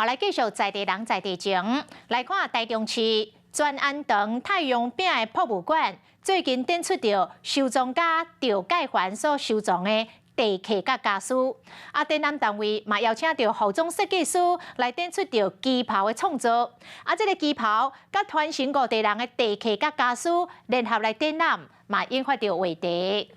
来继续在地人在地情，来看台中市专安堂太阳饼的博物馆，最近展出着收藏家赵介环所收藏的地契甲家私。展览单位嘛邀请着服装设计师来展出着旗袍的创作。这个旗袍甲传承各地人的地契甲家私联合来展览，嘛引发着话题。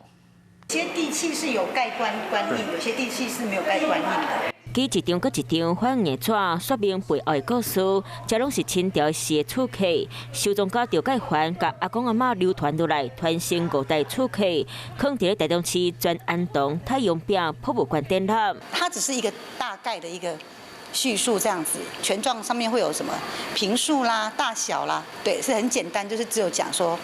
有些地契是有盖棺印，有些地契是没有盖棺印的。记一张搁一张反映的纸，说明背后的故事，这拢是清朝时的厝契，收藏家赵介环甲阿公阿嬷流传落来，传承5代厝契，放伫台中市专安堂太阳饼博物馆展览。它只是一个大概的一个叙述，这样子，权状上面会有什么坪数啦、大小啦，对，是很简单，就是只有讲说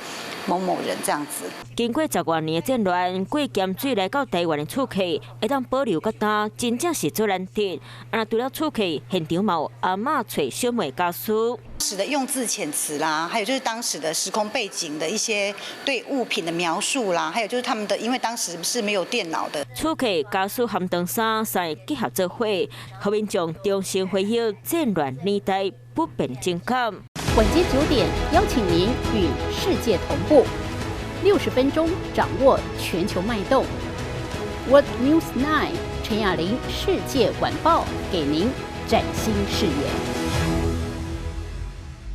某某人这样子。经过10多年的战乱，过咸水来到台湾的厝契，会当保留到今，真正是最难得。除了厝契，现场嘛有阿嬷找小妹家私。当时的用字遣词啦，还有就是当时的时空背景的一些对物品的描述啦，还有就是他们的，因为当时是没有电脑的。厝契、家私含唐衫三个结合做伙，互民众终身回忆战乱年代不变情感。晚间9点，邀请您与世界同步，60分钟掌握全球脉动。What News 9，陈雅玲世界晚报给您崭新视野。